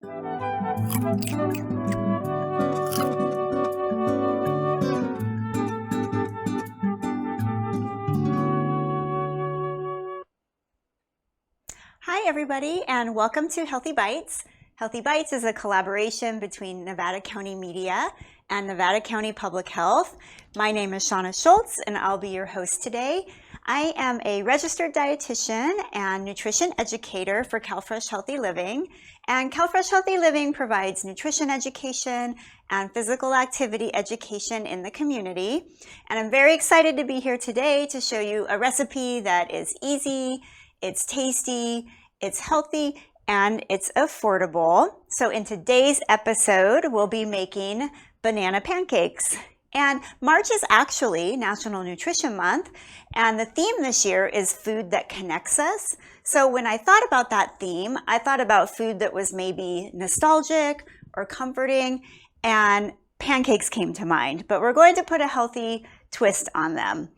Hi everybody, and welcome to Healthy Bites. Healthy Bites is a collaboration between Nevada County Media and Nevada County Public Health. My name is Shauna Schultz and I'll be your host today. I am a registered dietitian and nutrition educator for CalFresh Healthy Living. And CalFresh Healthy Living provides nutrition education and physical activity education in the community. And I'm very excited to be here today to show you a recipe that is easy, it's tasty, it's healthy, and it's affordable. So in today's episode, we'll be making banana pancakes. And March is actually National Nutrition Month, and the theme this year is food that connects us. So when I thought about that theme, I thought about food that was maybe nostalgic or comforting, and pancakes came to mind. But we're going to put a healthy twist on them.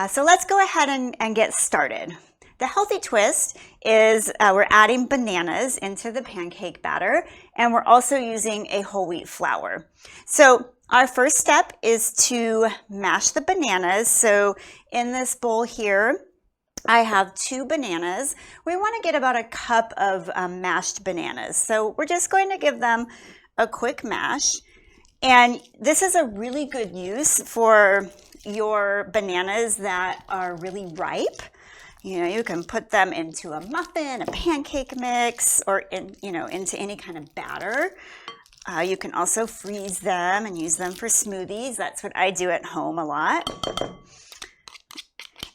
So let's go ahead and get started. The healthy twist is we're adding bananas into the pancake batter, and we're also using a whole wheat flour. So our first step is to mash the bananas. So in this bowl here, I have 2 bananas. We want to get about a cup of mashed bananas. So we're just going to give them a quick mash. And this is a really good use for your bananas that are really ripe. You know, you can put them into a muffin, a pancake mix, or into any kind of batter. You can also freeze them and use them for smoothies. That's what I do at home a lot.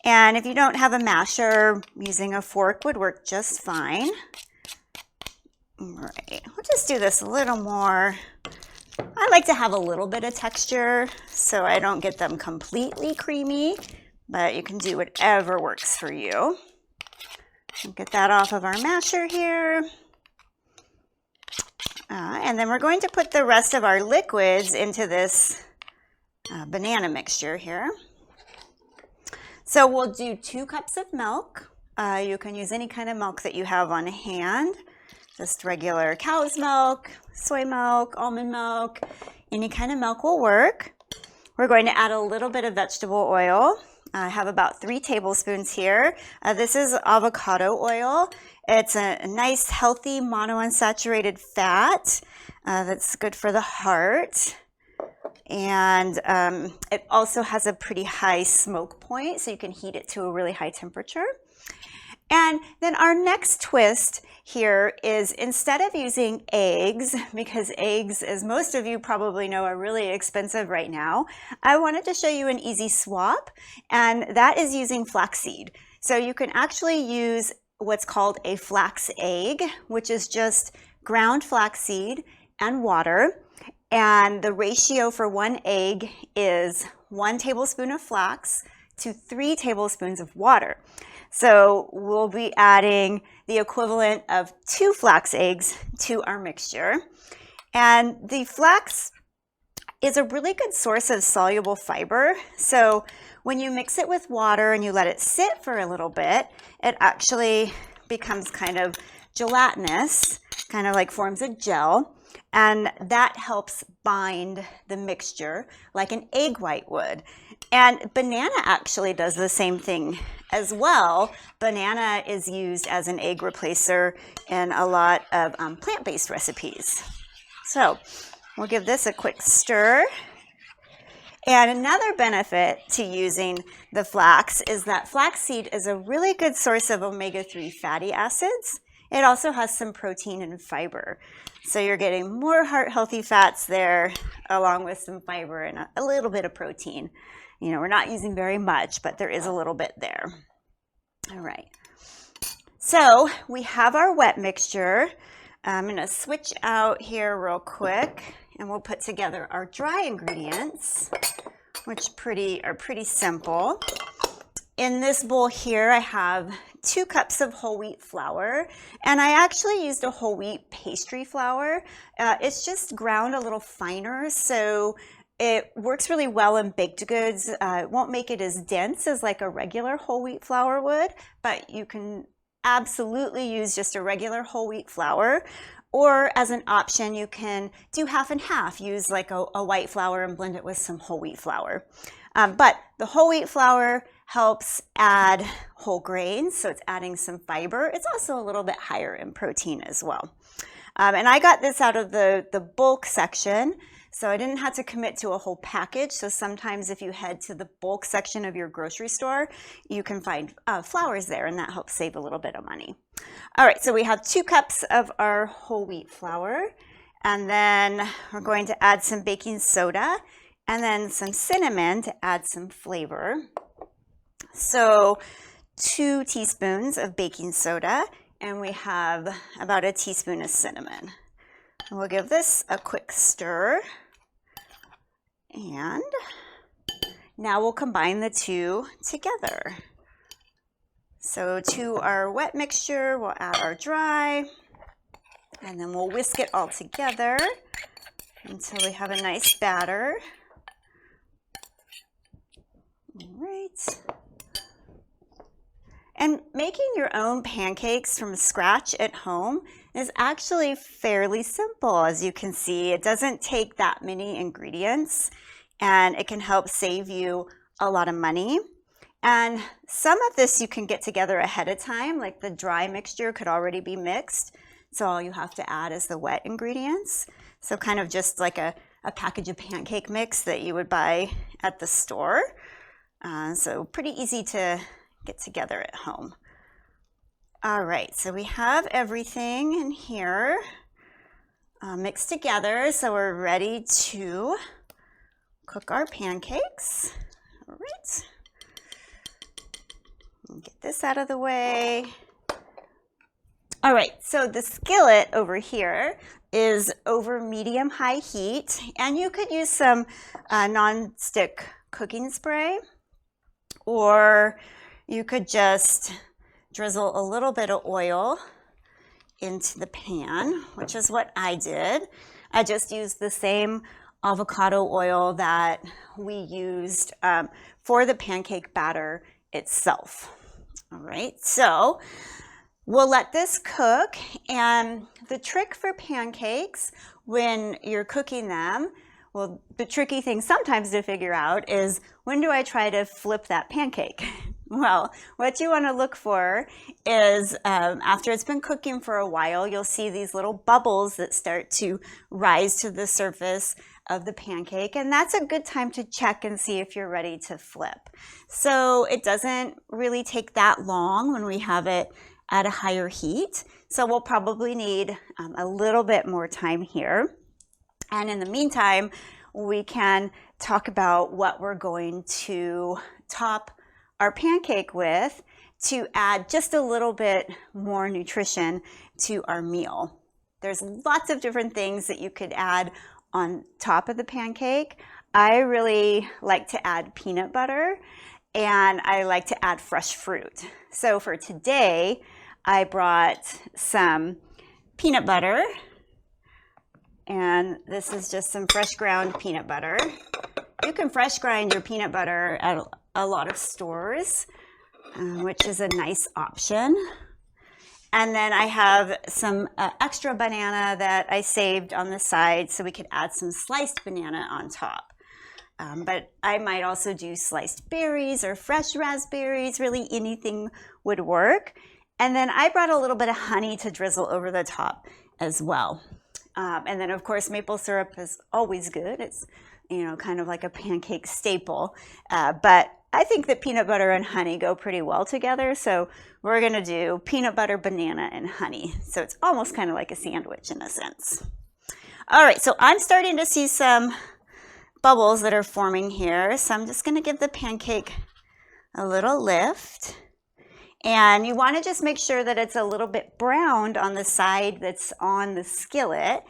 And if you don't have a masher, using a fork would work just fine. All right, we'll just do this a little more. I like to have a little bit of texture so I don't get them completely creamy. But you can do whatever works for you. Get that off of our masher here. And then we're going to put the rest of our liquids into this banana mixture here. So we'll do 2 cups of milk. You can use any kind of milk that you have on hand. Just regular cow's milk, soy milk, almond milk, any kind of milk will work. We're going to add a little bit of vegetable oil. I have about 3 tablespoons here. This is avocado oil. It's a nice, healthy, monounsaturated fat that's good for the heart. And it also has a pretty high smoke point, so you can heat it to a really high temperature. And then our next twist here is, instead of using eggs, because eggs, as most of you probably know, are really expensive right now, I wanted to show you an easy swap, and that is using flaxseed. So you can actually use what's called a flax egg, which is just ground flaxseed and water. And the ratio for 1 egg is 1 tablespoon of flax to 3 tablespoons of water. So we'll be adding the equivalent of 2 flax eggs to our mixture. And the flax is a really good source of soluble fiber. So when you mix it with water and you let it sit for a little bit, it actually becomes kind of gelatinous, kind of like forms a gel. And that helps bind the mixture like an egg white would. And banana actually does the same thing as well. Banana is used as an egg replacer in a lot of plant-based recipes. So we'll give this a quick stir. And another benefit to using the flax is that flaxseed is a really good source of omega-3 fatty acids. It also has some protein and fiber. So you're getting more heart-healthy fats there, along with some fiber and a little bit of protein. You know, we're not using very much, but there is a little bit there. All right. So we have our wet mixture. I'm going to switch out here real quick, and we'll put together our dry ingredients, which are pretty simple. In this bowl here, I have 2 cups of whole wheat flour, and I actually used a whole wheat pastry flour. It's just ground a little finer, so it works really well in baked goods. It won't make it as dense as like a regular whole wheat flour would, but you can absolutely use just a regular whole wheat flour, Or as an option, you can do half and half. Use like a white flour and blend it with some whole wheat flour. But the whole wheat flour helps add whole grains, so it's adding some fiber. It's also a little bit higher in protein as well. And I got this out of the bulk section, so I didn't have to commit to a whole package. So sometimes if you head to the bulk section of your grocery store, you can find flours there, and that helps save a little bit of money. All right, so we have 2 cups of our whole wheat flour, and then we're going to add some baking soda and then some cinnamon to add some flavor. So 2 teaspoons of baking soda, and we have about a teaspoon of cinnamon. And we'll give this a quick stir. And now we'll combine the 2 together. So to our wet mixture, we'll add our dry, and then we'll whisk it all together until we have a nice batter. All right. And making your own pancakes from scratch at home is actually fairly simple. As you can see, it doesn't take that many ingredients, and it can help save you a lot of money. And some of this you can get together ahead of time, like the dry mixture could already be mixed. So all you have to add is the wet ingredients. So kind of just like a package of pancake mix that you would buy at the store. So pretty easy to get together at home. All right, so we have everything in here mixed together. So we're ready to cook our pancakes. All right. Get this out of the way. All right, so the skillet over here is over medium-high heat, and you could use some nonstick cooking spray, or you could just drizzle a little bit of oil into the pan, which is what I did. I just used the same avocado oil that we used for the pancake batter itself. All right, so we'll let this cook, and the trick for pancakes when you're cooking them, well, the tricky thing sometimes to figure out is, when do I try to flip that pancake? Well, what you want to look for is after it's been cooking for a while, you'll see these little bubbles that start to rise to the surface of the pancake, and that's a good time to check and see if you're ready to flip. So it doesn't really take that long when we have it at a higher heat, so we'll probably need a little bit more time here. And in the meantime, we can talk about what we're going to top our pancake with to add just a little bit more nutrition to our meal. There's lots of different things that you could add on top of the pancake. I really like to add peanut butter, and I like to add fresh fruit. So for today, I brought some peanut butter, and this is just some fresh ground peanut butter. You can fresh grind your peanut butter at a lot of stores, which is a nice option. And then I have some extra banana that I saved on the side, so we could add some sliced banana on top. But I might also do sliced berries or fresh raspberries. Really anything would work. And then I brought a little bit of honey to drizzle over the top as well. And then of course maple syrup is always good. It's, you know, kind of like a pancake staple. But I think that peanut butter and honey go pretty well together. So we're gonna do peanut butter, banana, and honey. So it's almost kind of like a sandwich in a sense. All right, so I'm starting to see some bubbles that are forming here. So I'm just gonna give the pancake a little lift. And you wanna just make sure that it's a little bit browned on the side that's on the skillet.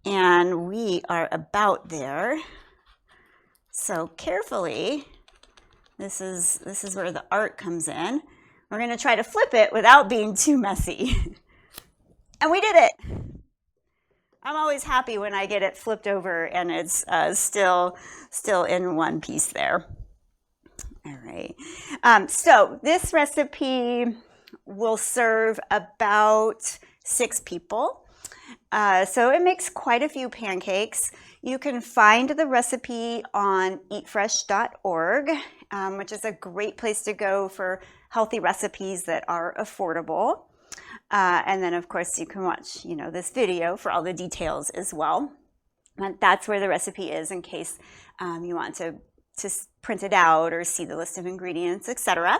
And we are about there. So carefully, this is where the art comes in. We're gonna try to flip it without being too messy. And we did it. I'm always happy when I get it flipped over and it's still in one piece there. All right, so this recipe will serve about 6 people. So it makes quite a few pancakes. You can find the recipe on eatfresh.org, which is a great place to go for healthy recipes that are affordable. And then, of course, you can watch, this video for all the details as well. And that's where the recipe is in case you want to print it out or see the list of ingredients, etc.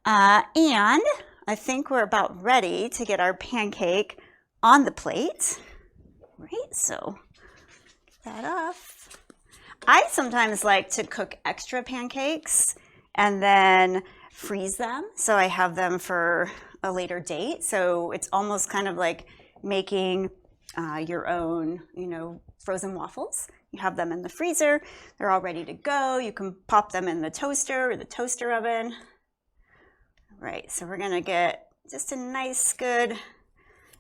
And I think we're about ready to get our pancake on the plate. Right, so get that off. I sometimes like to cook extra pancakes and then freeze them so I have them for a later date. So it's almost kind of like making your own, frozen waffles. You have them in the freezer. They're all ready to go. You can pop them in the toaster or the toaster oven. All right, so we're gonna get just a nice, good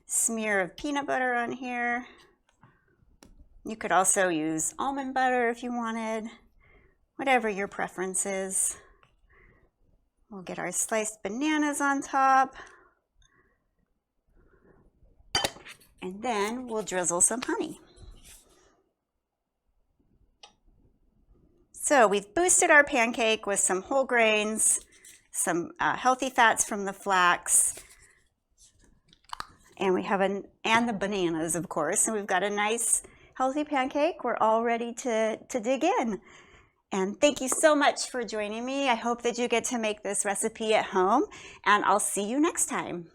smear of peanut butter on here. You could also use almond butter if you wanted, whatever your preference is. We'll get our sliced bananas on top. And then we'll drizzle some honey. So we've boosted our pancake with some whole grains, some healthy fats from the flax, and we have and the bananas, of course. And we've got a nice healthy pancake. We're all ready to dig in. And thank you so much for joining me. I hope that you get to make this recipe at home, and I'll see you next time.